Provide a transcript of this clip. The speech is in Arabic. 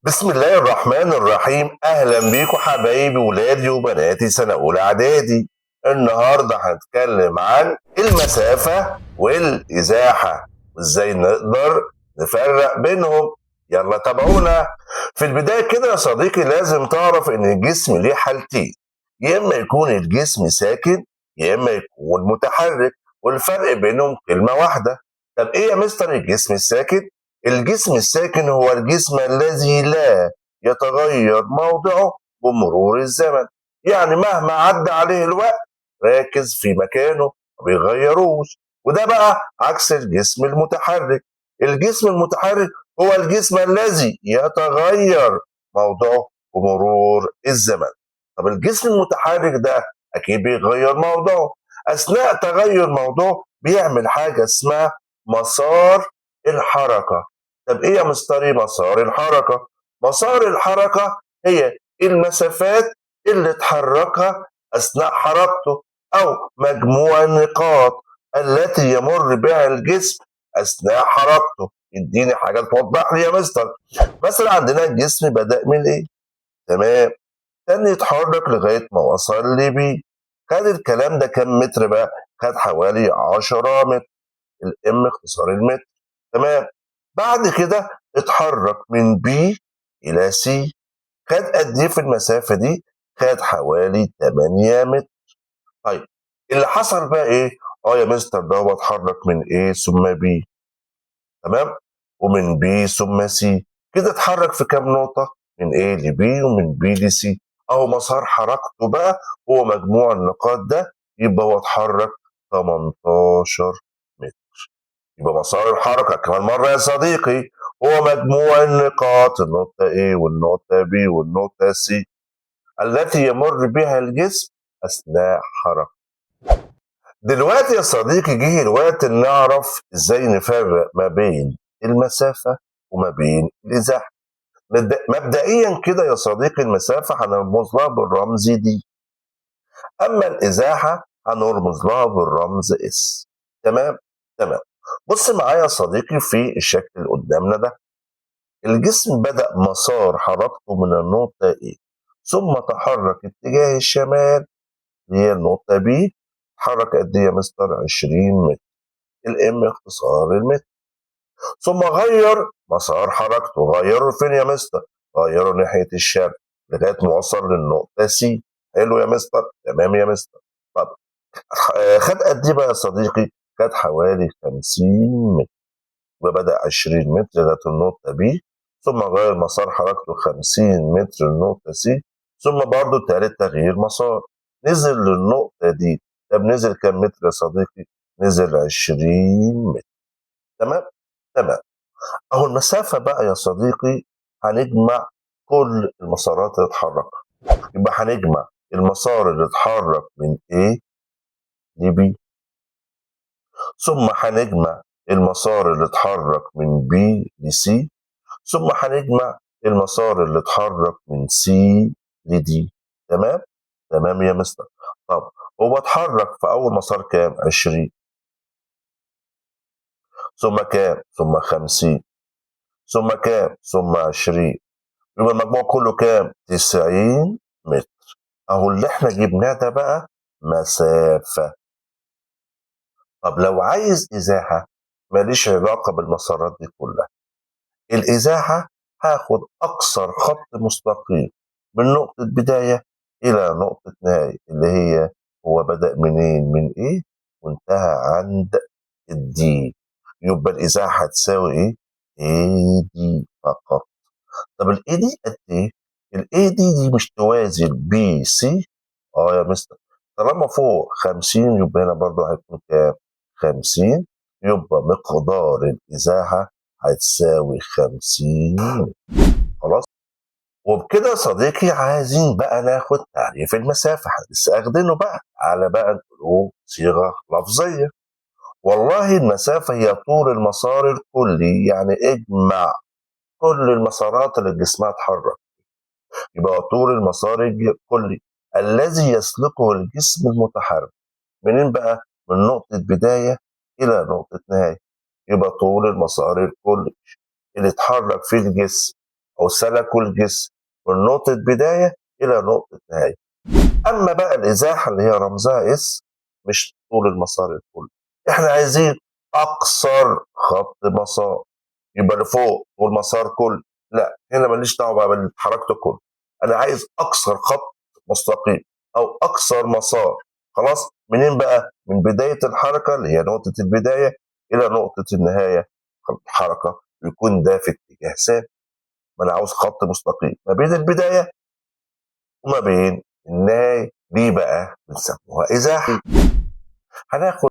بسم الله الرحمن الرحيم. اهلا بيكم حبايبي ولادي وبناتي سنه اولى اعدادي. النهارده هنتكلم عن المسافه والازاحه وازاي نقدر نفرق بينهم. يلا تابعونا. في البدايه كده يا صديقي لازم تعرف ان الجسم ليه حالتين، يا اما يكون الجسم ساكن يا اما يكون متحرك، والفرق بينهم كلمه واحده. طب ايه يا مستر الجسم الساكن؟ الجسم الساكن هو الجسم الذي لا يتغير موضعه بمرور الزمن، يعني مهما عدى عليه الوقت راكز في مكانه ما بيغيروش. وده بقى عكس الجسم المتحرك. الجسم المتحرك هو الجسم الذي يتغير موضعه بمرور الزمن. طب الجسم المتحرك ده اكيد بيغير موضعه. اثناء تغير موضعه بيعمل حاجه اسمها مسار الحركه. طب ايه يا مستري مسار الحركه؟ مسار الحركه هي المسافات اللي اتحركها اثناء حركته، او مجموع النقاط التي يمر بها الجسم اثناء حركته. اديني حاجه توضح لي يا مستر. مثلا عندنا الجسم بدأ من ايه؟ تمام، كان يتحرك لغايه ما وصل لبي. خد الكلام ده كام متر بقى؟ خد حوالي 10 متر. الام اختصار المتر. تمام. بعد كده اتحرك من بي الى سي. خد قد ايه في المسافه دي؟ خد حوالي 8 متر. طيب اللي حصل بقى ايه؟ يا مستر ده هو اتحرك من ايه ثم بي. تمام. ومن بي ثم سي. كده اتحرك في كام نقطه؟ من ايه لبي ومن بي لسي. اهو مسار حركته بقى هو مجموع النقاط ده، يبقى هو اتحرك 18 متر. يبقى مسار الحركة كمان مرة يا صديقي هو مجموع النقاط، النقطة A والنقطة B والنقطة C التي يمر بها الجسم أثناء حركة. دلوقتي يا صديقي جه الوقت إن نعرف إزاي نفرق ما بين المسافة وما بين الإزاحة. مبدئيا كده يا صديقي المسافة هنرمز لها بالرمز دي، أما الإزاحة هنرمز لها بالرمز S. تمام؟ تمام. بص معايا يا صديقي في الشكل اللي قدامنا ده. الجسم بدأ مسار حركته من النقطة A ثم تحرك اتجاه الشمال اللي هي النقطة B. تحرك قد إيه يا مستر؟ 20 متر. الإم اختصار المتر. ثم غير مسار حركته. غيره فين يا مستر؟ غيره ناحية الشرق لغاية ما وصل للنقطة C. حلو يا مستر؟ تمام يا مستر. طب خد قد ايه بقى يا صديقي؟ خد حوالي 50 متر. وبدأ 20 متر لغاية النقطة B، ثم غير مسار حركته 50 متر النقطة C، ثم برضه تالت تغيير مسار نزل للنقطة دي. طب نزل كام متر يا صديقي؟ نزل 20 متر. تمام؟ تمام. أهو المسافة بقى يا صديقي هنجمع كل المسارات اللي اتحركها. يبقى هنجمع المسار اللي اتحرك من A ل B، ثم هنجمع المسار اللي اتحرك من B ل C، ثم هنجمع المسار اللي اتحرك من C ل D. تمام؟ تمام يا مستر. طب هو اتحرك في أول مسار كام؟ 20، ثم كام؟ ثم 50، ثم كام؟ ثم 20. يبقى المجموع كله كام؟ 90 متر. أهو اللي احنا جبناه ده بقى مسافة. طب لو عايز إزاحة ماليش علاقة بالمسارات دي كلها. الإزاحة هاخد أقصر خط مستقيم من نقطة بداية إلى نقطة نهاية اللي هي هو بدأ منين؟ من إيه وانتهى عند الدي. يبقى الإزاحة هتساوي إيه؟ اي دي فقط. طب الاي دي قد إيه؟ الاي دي مش توازي البي سي؟ يا مستر، طالما فوق 50 يبقى هنا برضه هيكون كام؟ 50. يبقى مقدار الإزاحة هتساوي 50. خلاص. وبكده يا صديقي عايزين بقى ناخد تعريف المسافة، هنستخدمه بقى على بقى نقوله صيغة لفظية. والله المسافة هي طول المسار الكلي، يعني اجمع كل المسارات اللي جسمها اتحرك. يبقى طول المسار الكلي الذي يسلكه الجسم المتحرك. منين بقى؟ من نقطة بداية إلى نقطة نهاية. يبقى طول المسار الكلي اللي اتحرك فيه الجسم أو سلكوا الجسم من نقطة بداية إلى نقطة نهاية. أما بقى الإزاحة اللي هي رمزها اس مش طول المسار الكلي، إحنا عايزين أقصر خط مسار، يبقى لفوق طول مسار كلي، لا هنا ماليش دعوة بقى بالحركة كله، أنا عايز أقصر خط مستقيم أو أقصر مسار. خلاص، منين بقى؟ من بداية الحركة اللي هي نقطة البداية إلى نقطة النهاية الحركة، يكون ده في اتجاه ثابت. ما أنا عاوز خط مستقيم ما بين البداية وما بين النهاية، دي بقى بنسموها إزاحة. هناخد